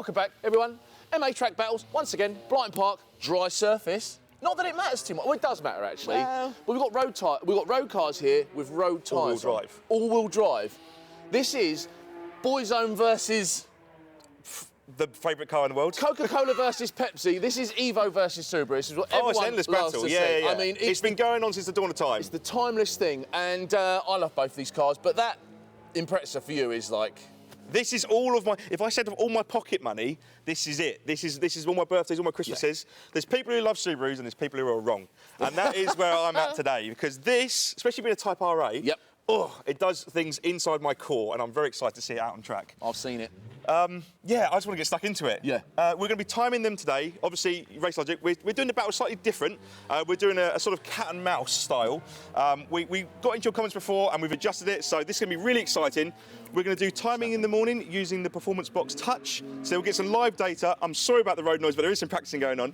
Welcome back, everyone. MA Track Battles, once again, Blyton Park, dry surface. Not that it matters too much. Well, it does matter, actually. Well. But we've got road cars here with road tyres. All-wheel drive. All-wheel drive. This is Boyzone versus... The favourite car in the world? Coca-Cola versus Pepsi. This is Evo versus Subaru. This is what everyone it's an endless loves battle. to Yeah, see. yeah. I mean, it's been going on since the dawn of time. It's the timeless thing, and I love both these cars, but that Impreza for you is like... This is all of my, if I said of all my pocket money, this is it. This is all my birthdays, all my Christmases. Yeah. There's people who love Subarus and there's people who are wrong. And that is where I'm at today, because this, especially being a Type RA, yep. Oh, it does things inside my core, and I'm very excited to see it out on track. I've seen it. Yeah, I just want to get stuck into it. Yeah. We're going to be timing them today. Obviously, Racelogic, we're doing the battle slightly different. We're doing a sort of cat and mouse style. We got into your comments before and we've adjusted it, so this is going to be really exciting. We're going to do timing in the morning using the Performance Box Touch. So we'll get some live data. I'm sorry about the road noise, but there is some practicing going on.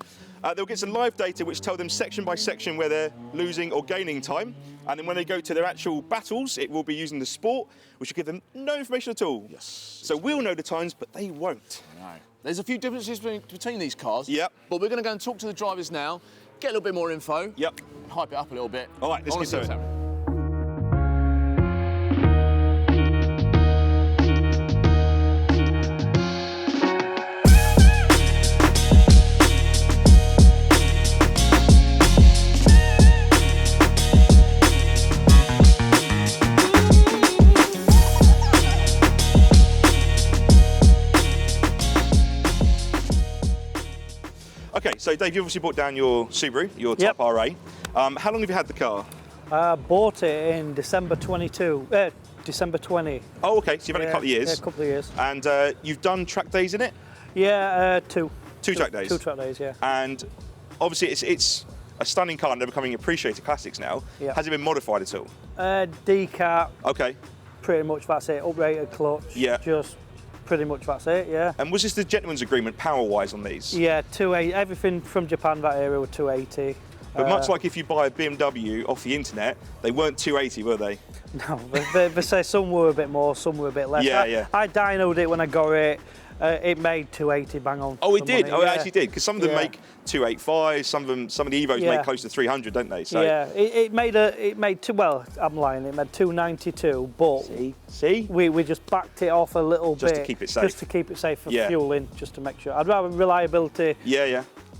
They'll get some live data which tell them section by section where they're losing or gaining time. And then when they go to their actual battles, it will be using the sport, which will give them no information at all. Yes. So we'll know the times, but they won't. No. There's a few differences between these cars. Yep. But we're going to go and talk to the drivers now, get a little bit more info. Yep. Hype it up a little bit. All right, let's get to it. Okay, so Dave, you obviously brought down your Subaru, your Type RA. How long have you had the car? I bought it in December December 20. Oh, okay, so you've had it a couple of years. Yeah, a couple of years. And you've done track days in it? Yeah, two. Two track days? 2 track days, yeah. And obviously it's a stunning car and they're becoming appreciated classics now. Yeah. Has it been modified at all? D-cap. Okay. Pretty much that's it. Uprated clutch. Yeah. Just pretty much that's it, yeah. And was this the gentleman's agreement power-wise on these? Yeah, 280. Everything from Japan that area were 280. But much like if you buy a BMW off the internet, they weren't 280, were they? No, they say some were a bit more, some were a bit less. Yeah. I dynoed it when I got it. It made 280 bang on. Oh, it did? Money. Oh, yeah. It actually did, because some of them make 285, some of the Evos make close to 300, don't they? So yeah, it made two, well, I'm lying, it made 292, but See? We just backed it off a little bit. Just to keep it safe. Just to keep it safe for fueling, just to make sure. I'd rather reliability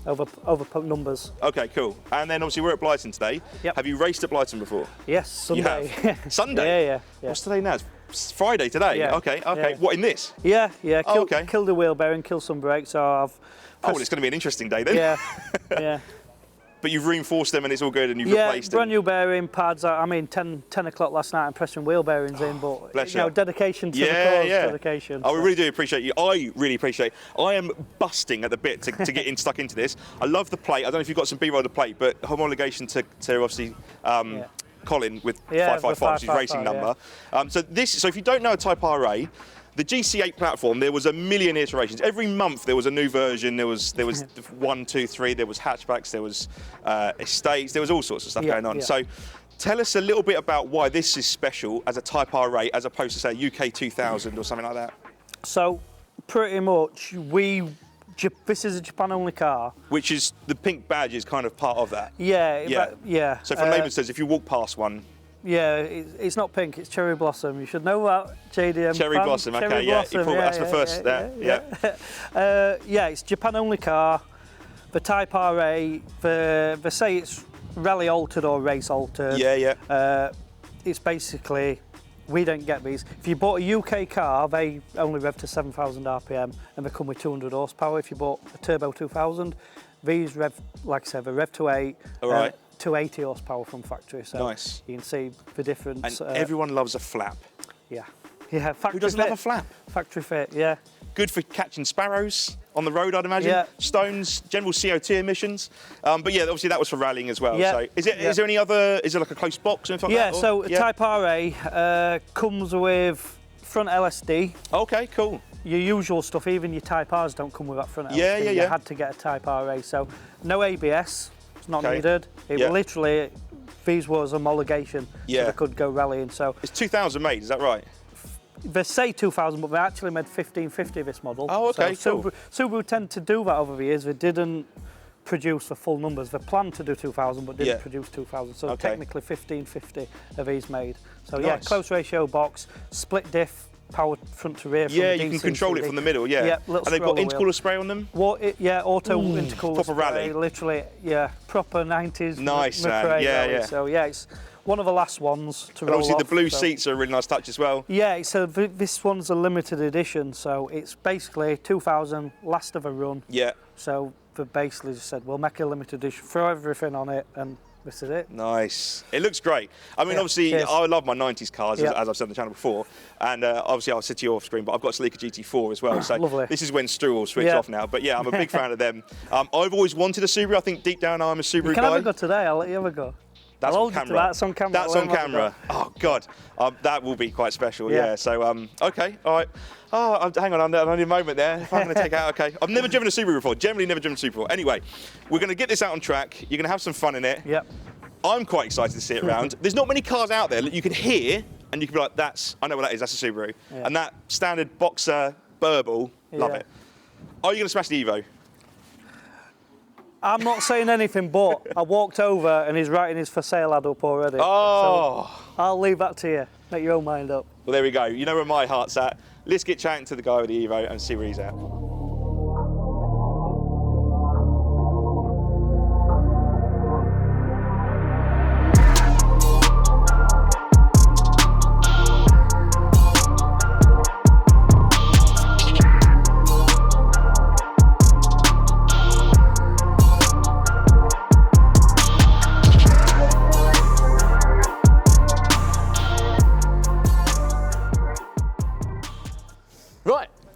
over numbers. Okay, cool. And then obviously we're at Blyton today. Yep. Have you raced at Blyton before? Yes, Sunday. You have? Sunday? Yeah. What's today now? It's Friday today? Yeah. Okay. Yeah. What, in this? Yeah. Okay. Killed the wheel bearing, killed some brakes, so I've... Oh, well, it's going to be an interesting day then. Yeah. But you've reinforced them and it's all good and you've replaced them? brand new bearing pads. I mean, 10 o'clock last night I'm pressing wheel bearings in, but Bless you know, dedication to the cause, dedication. Oh, we really do appreciate you. I really appreciate it. I am busting at the bit to get stuck into this. I love the plate. I don't know if you've got some B-roll of the plate, but homologation to obviously Colin with 555, which is his racing number. So if you don't know a Type RA, the GC8 platform, there was a million iterations. Every month there was a new version. There was 1, 2, 3. There was hatchbacks. There was estates. There was all sorts of stuff going on. So tell us a little bit about why this is special as a Type RA as opposed to say UK 2000 or something like that. So pretty much this is a Japan only car. Which is the pink badge is kind of part of that. Yeah. So for layman says, if you walk past one. Yeah, it's not pink, it's cherry blossom. You should know that, JDM. Cherry blossom, okay, cherry blossom, that's the first there. Yeah, it's Japan only car. The Type RA, they say it's rally altered or race altered. It's basically, we don't get these. If you bought a UK car, they only rev to 7,000 RPM and they come with 200 horsepower. If you bought a Turbo 2000, these rev, like I said, they rev to 8. All right. 280 horsepower from factory, so nice. You can see the difference. And everyone loves a flap. Yeah, factory Who doesn't fit. love a flap? Factory fit, yeah. Good for catching sparrows on the road, I'd imagine. Yeah. Stones, general CO2 emissions. But yeah, obviously that was for rallying as well. Yeah. So is there any other, is there like a close box or anything like that? So Type RA comes with front LSD. Okay, cool. Your usual stuff, even your Type Rs don't come with that front LSD. You had to get a Type RA, so no ABS, it's not needed. It literally, these was homologation, so they could go rallying. So it's 2000 made, is that right? they say 2000, but they actually made 1550 this model. Oh, okay, so cool. Subaru tend to do that over the years. They didn't produce the full numbers. They planned to do 2000, but didn't produce 2000. So technically 1550 of these made. So yeah, close ratio box, split diff, power front to rear. Yeah, you can control it from the middle. Yeah. And they've got intercooler spray on them. Auto intercooler proper spray. rally. Literally, yeah, proper 90s. Nice, man. Yeah. So yeah, it's one of the last ones to and roll obviously off, the blue seats are a really nice touch as well. Yeah, so this one's a limited edition, so it's basically 2000, last of a run. Yeah. So they basically just said, we'll make a limited edition, throw everything on it, and this is it. Nice. It looks great. I mean, obviously, I love my 90s cars, as I've said on the channel before. And obviously, I'll sit to you off screen, but I've got a Celica GT4 as well. So Lovely. This is when Stu will switch off now. But yeah, I'm a big fan of them. I've always wanted a Subaru. I think deep down I'm a Subaru guy. You can have a go today, I'll let you have a go. That's on camera. That's on camera. That's on camera. Oh, God. That will be quite special, yeah. So, OK, all right. Oh, hang on, I need a moment there. If I'm going to take out, OK. I've never driven a Subaru before. Generally never driven a Subaru before. Anyway, we're going to get this out on track. You're going to have some fun in it. Yep. I'm quite excited to see it around. There's not many cars out there that you can hear and you can be like, I know what that is, that's a Subaru. Yeah. And that standard boxer burble, love it. Are you going to smash the Evo? I'm not saying anything, but I walked over and he's writing his for sale ad up already. Oh. So I'll leave that to you. Make your own mind up. Well, there we go. You know where my heart's at. Let's get chatting to the guy with the Evo and see where he's at.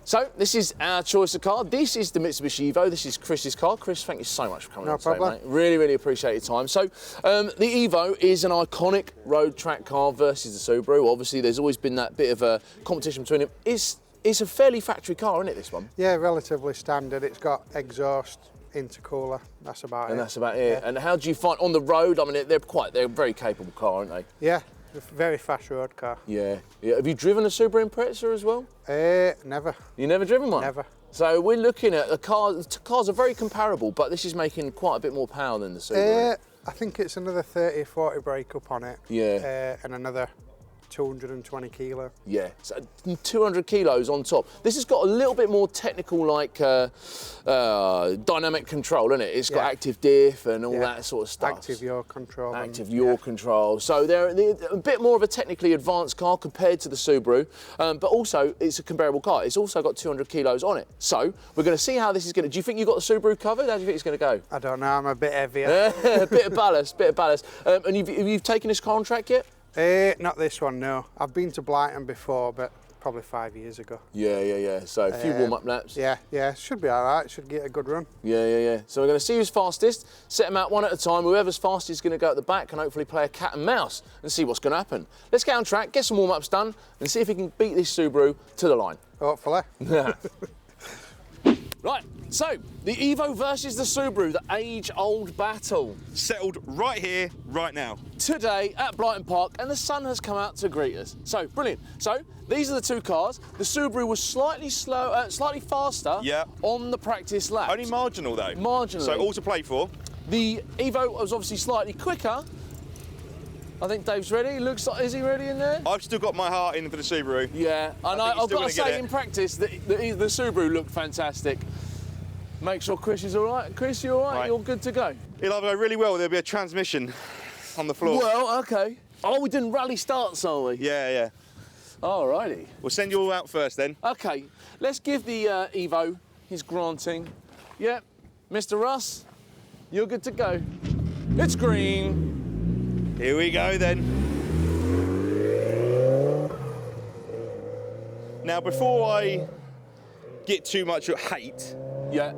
So this is our choice of car. This is the Mitsubishi Evo. This is Chris's car. Chris, thank you so much for coming on today, mate. Really, really appreciate your time. So the Evo is an iconic road track car versus the Subaru. Obviously, there's always been that bit of a competition between them. It's a fairly factory car, isn't it, this one? Yeah, relatively standard. It's got exhaust, intercooler. That's about it. And that's about it. Yeah. And how do you find on the road? I mean, they're a very capable car, aren't they? Yeah. Very fast road car. Yeah. Have you driven a Subaru Impreza as well? Never. You never driven one? Never. So we're looking at a car. The cars are very comparable, but this is making quite a bit more power than the Subaru. I think it's another 30, 40 brake up on it. Yeah. And another 220 kilo. Yeah, so 200 kilos on top. This has got a little bit more technical, like dynamic control, isn't it? It's got active diff and all that sort of stuff. Active yaw control. Active yaw control. So they're a bit more of a technically advanced car compared to the Subaru, but also it's a comparable car. It's also got 200 kilos on it. So we're going to see how this is going to. Do you think you've got the Subaru covered? How do you think it's going to go? I don't know. I'm a bit heavier. A bit of ballast. And have you taken this car on track yet? Not this one, no. I've been to Blyton before, but probably 5 years ago. Yeah. So a few warm-up laps. Yeah. Should be all right. Should get a good run. Yeah. So we're going to see who's fastest, set them out one at a time. Whoever's fastest is going to go at the back and hopefully play a cat and mouse and see what's going to happen. Let's get on track, get some warm-ups done, and see if we can beat this Subaru to the line. Hopefully. Right, so the Evo versus the Subaru, the age-old battle. Settled right here, right now. Today at Blyton Park, and the sun has come out to greet us. So, brilliant. So, these are the two cars. The Subaru was slightly faster on the practice lap. Only marginal, though. Marginally. So, all to play for. The Evo was obviously slightly quicker. I think Dave's ready. Is he ready in there? I've still got my heart in for the Subaru. Yeah, and I've got to say in practice that the Subaru looked fantastic. Make sure Chris is all right. Chris, you all right? You're good to go. It'll either go really well or there'll be a transmission on the floor. Well, OK. Oh, we didn't rally starts, are we? Yeah. All righty. We'll send you all out first then. OK, let's give the Evo his granting. Yep, Mr. Russ, you're good to go. It's green. Here we go then. Now, before I get too much hate,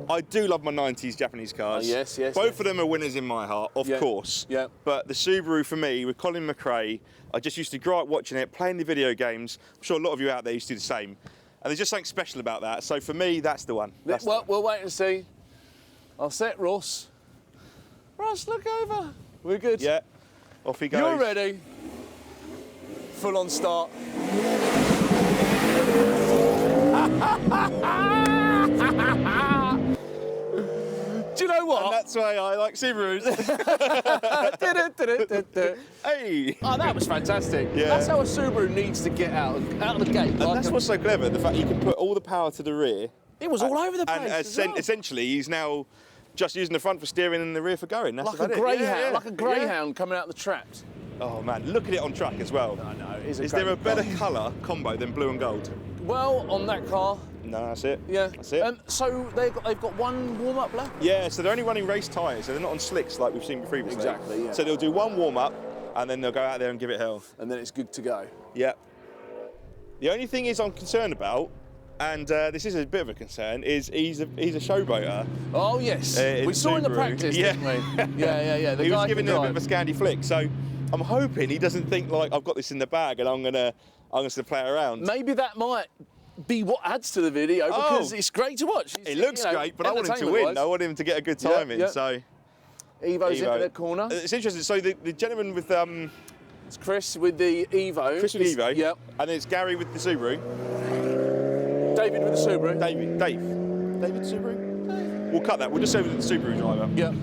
I do love my 90s Japanese cars. Yes. Both of them are winners in my heart, of course. Yeah. But the Subaru, for me, with Colin McRae, I just used to grow up watching it, playing the video games. I'm sure a lot of you out there used to do the same. And there's just something special about that. So for me, that's the one. We'll wait and see. I'll set Ross. Ross, look over. We're good. Yeah. Off he goes. You're ready. Full on start. Do you know what? And that's why I like Subarus. Hey! Oh, that was fantastic. Yeah. That's how a Subaru needs to get out of the gate. And that's what's so clever, the fact you can put all the power to the rear. It was all over the place. And as well. essentially, he's now just using the front for steering and the rear for going. That's like about a greyhound, it. like a greyhound coming out the traps. Oh man, look at it on track as well. I know, it is. Is there a better colour combo than blue and gold? Well, on that car. No, that's it. Yeah, that's it. So they've got one warm up left. Yeah, so they're only running race tyres, so they're not on slicks like we've seen previously. Exactly. Yeah. So they'll do one warm up, and then they'll go out there and give it hell. And then it's good to go. Yeah. The only thing I'm concerned about, and this is a bit of a concern, is he's a showboater. Oh yes, we saw in the practice, didn't we? Yeah. He was giving it a bit of a Scandi flick, so I'm hoping he doesn't think like I've got this in the bag and I'm gonna play around. Maybe that might be what adds to the video because it's great to watch. It looks great, but I want him to win. I want him to get a good time in. So Evo's into the corner. It's interesting. So the gentleman with it's Chris with the Evo. Chris with the Evo. Yep. And then it's Gary with the Subaru. David with the Subaru. David Subaru. We'll cut that. We'll just say with the Subaru driver. Yeah.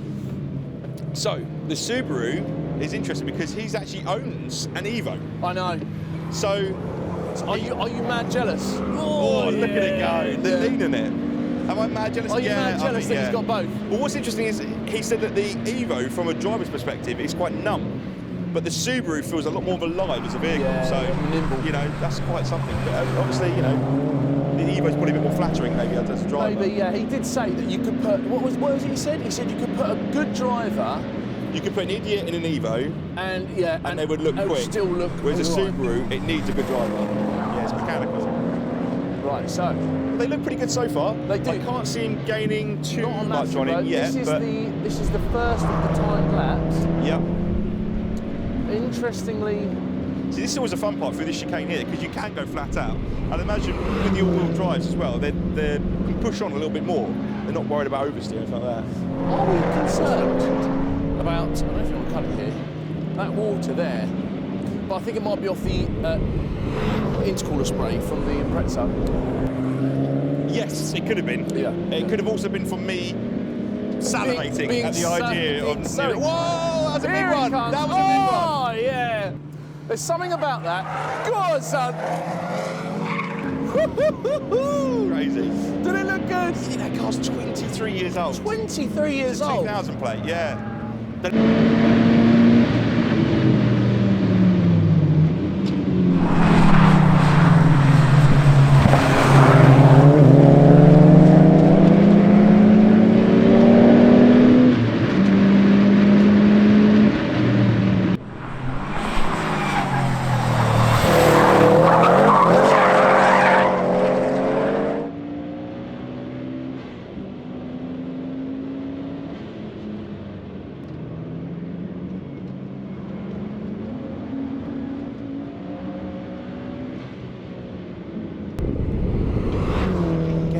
So the Subaru is interesting because he actually owns an Evo. I know. So are you mad jealous? Oh, look at it go. They're leaning it. Am I mad jealous? Are you mad jealous that he's got both? Well, what's interesting is he said that the Evo, from a driver's perspective, is quite numb. But the Subaru feels a lot more alive as a vehicle. So, nimble. You know, that's quite something. But obviously, you know, the Evo's probably a bit more flattering maybe as a driver. Maybe, yeah. He did say that you could put, what was it he said? He said you could put a good driver. You could put an idiot in an Evo. And they would look quick. Would still look Whereas a Subaru, it needs a good driver. Yeah, it's mechanical. Right, so. They look pretty good so far. They do. I can't see him gaining too much on it yet. This is the first of the timed laps. Yep. Interestingly. See, this is always a fun part through this chicane here because you can go flat out. I'd imagine with the all-wheel drives as well, they can push on a little bit more. They're not worried about oversteer and stuff like that. Are we concerned about, I don't know if you want to cut it here, that water there, but I think it might be off the intercooler spray from the Impreza. Yes, it could have been. Yeah. It could have also been from me salivating at the idea of... Whoa, that was a big one! That was a big one! Oh, yeah! There's something about that. Go on, son! Crazy. Did it look good? See, that car's 23 years old. 23 years old? 2000 plate, yeah.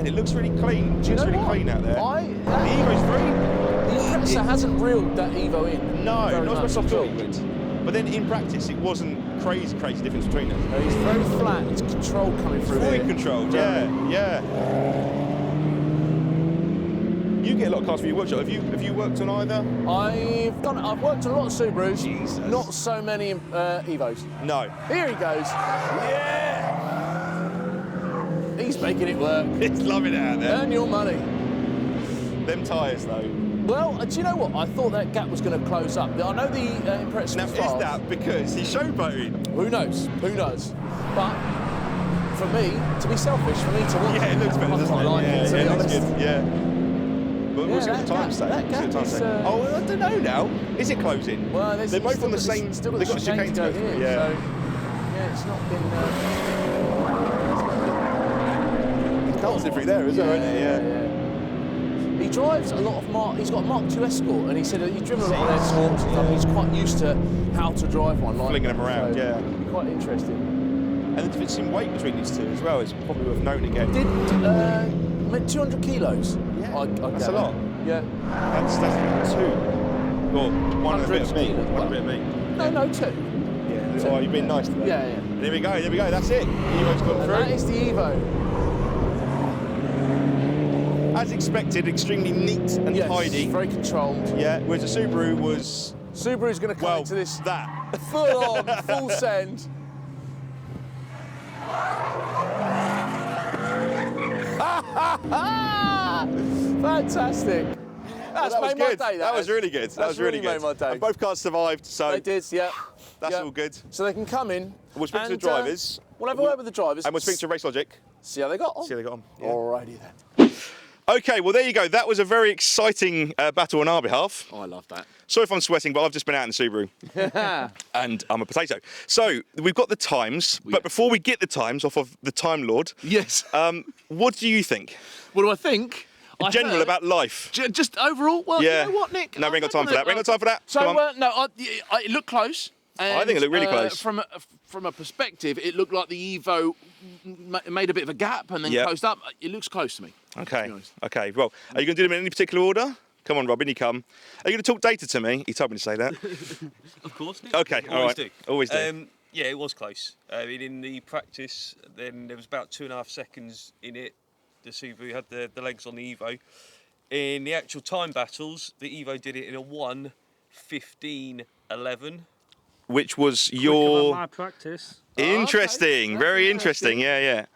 It looks really clean. Do you know really what? clean out there. The Evo's very... The Impreza hasn't reeled that Evo in. No, not much as much as I at all. thought it would. But then in practice, it wasn't crazy difference between them. No, he's very flat. It's control coming through Fully here. controlled, yeah. You get a lot of cars for your workshop. Have you worked on either? I've worked on a lot of Subarus. Jesus. Not so many Evos. No. Here he goes. Yeah! He's making it work. It's loving it out there. Earn your money. Them tyres though. Well, do you know what? I thought that gap was going to close up. I know the Impreza Now, was is fast. that because he's showboating? Who knows? Who knows? But for me, to be selfish, for me to watch Yeah, it looks better, doesn't it? like it, to be it looks honest. good, yeah. But we'll see what the time say. That gap is, oh, I don't know now. Is it closing? Well, they're both on the same. Still They've got the chicane to go here. through. Yeah. So, yeah, it's not been. It's dancing through there, isn't it? Yeah. He drives a lot of he's got a Mark II Escort, and he said that he's driven a lot of Escorts and stuff. He's quite used to how to drive one. Like flinging them around, so yeah. Quite interesting. And the difference in weight between these two as well is probably worth noting again. Did 200 kilos? Yeah, that's a gather. lot. Yeah. That's two. Well, one and a bit of me. kilos. One and a bit of me. No, two. Yeah. Oh, you've been nice today. Yeah. There we go. That's it. Evo's gone And through. that is the Evo. as expected, extremely neat and tidy. Very controlled. Yeah, whereas the Subaru was... Subaru's going to come into this that. full on, full send. Fantastic. That's made my day. That was really good. That was really good. Made my day. And both cars survived, so they did. Yeah. That's all good. So they can come in. We'll speak to the drivers. We'll have a word with the drivers. And we'll speak to Racelogic. See how they got on. Yeah. Alrighty then. Okay, well there you go. That was a very exciting battle on our behalf. Oh, I love that. Sorry if I'm sweating, but I've just been out in the Subaru. And I'm a potato. So, we've got the times, but before we get the times off of the Time Lord... Yes. What do you think? What do I think? In general, about life. Just overall? Well, yeah. You know what, Nick? No, we ain't got time for that. We ain't got time for that. So, no, it looked close. And, I think it looked really close. From a perspective, it looked like the Evo made a bit of a gap and then closed up. It looks close to me. Okay. Okay. Well, are you going to do them in any particular order? Come on, Robin, you come. Are you going to talk data to me? He told me to say that. Of course, Nick. Okay. All right. Always do. Yeah, it was close. In the practice, then there was about 2.5 seconds in it. The Subaru had the legs on the Evo. In the actual time battles, the Evo did it in a 1:15.11. Which was your... my practice. Interesting. Okay. Very interesting. Yeah.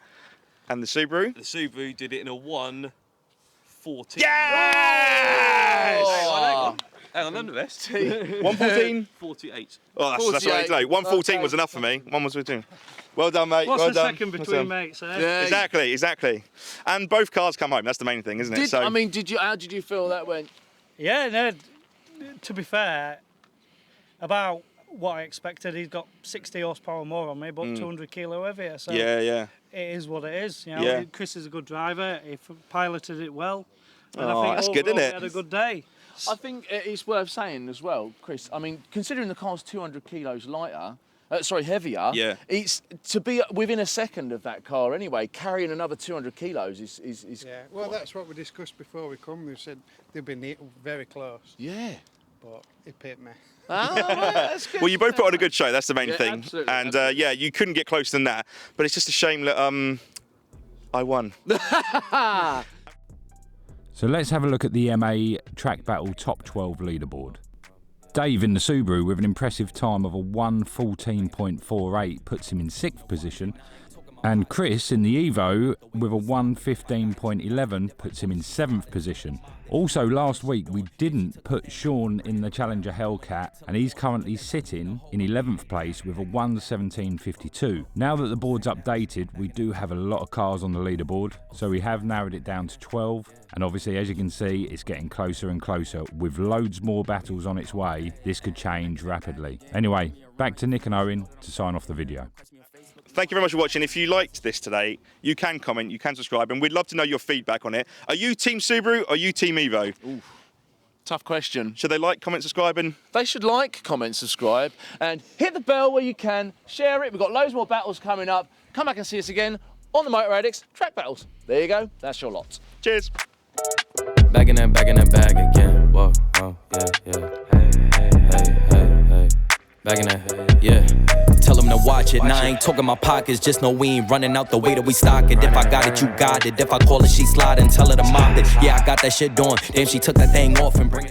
And the Subaru? The Subaru did it in a 1:14. Yes! Hang on, I'm the best. 1:14? 48. Oh, that's what I need to know. 1:14 was enough for me. 1:14. Well done, mate. What's well the done. second between mates? Yeah. Exactly. And both cars come home. That's the main thing, isn't it? I mean, how did you feel that went? Yeah, no, to be fair, about what I expected. He's got 60 horsepower more on me, but 200 kilo heavier. So yeah. It is what it is. You know, Chris is a good driver. He piloted it well. And I think that's good, isn't it? He had a good day. I think it's worth saying as well, Chris. I mean, considering the car's 200 kilos lighter, heavier. Yeah. It's to be within a second of that car anyway. Carrying another 200 kilos is. Yeah. Well, that's what we discussed before we come. They said they'd be very close. Yeah. But it pipped me. Well, that's good. Well, you both put on a good show. That's the main thing. Absolutely, and you couldn't get closer than that. But it's just a shame that I won. So let's have a look at the MA Track Battle Top 12 leaderboard. Dave in the Subaru with an impressive time of a 1:14.48 puts him in 6th position, and Chris in the Evo with a 1:15.11 puts him in 7th position. Also last week we didn't put Sean in the Challenger Hellcat, and he's currently sitting in 11th place with a 1:17.52. Now that the board's updated, we do have a lot of cars on the leaderboard, so we have narrowed it down to 12, and obviously as you can see it's getting closer and closer. With loads more battles on its way, this could change rapidly. Anyway, back to Nick and Owen to sign off the video. Thank you very much for watching. If you liked this today, you can comment, you can subscribe, and we'd love to know your feedback on it. Are you Team Subaru or are you Team Evo? Ooh, tough question. Should they like, comment, subscribe, and... They should like, comment, subscribe, and hit the bell where you can. Share it. We've got loads more battles coming up. Come back and see us again on the Motor Addicts Track Battles. There you go. That's your lot. Cheers. Back in that bag again. Whoa, yeah. Hey. Back in that, yeah. Tell them to watch it. Now I ain't talking my pockets. Just know we ain't running out the way that we stock it. If I got it, you got it. If I call it, she slide and tell her to mop it. Yeah, I got that shit doing. Damn, she took that thing off and bring it.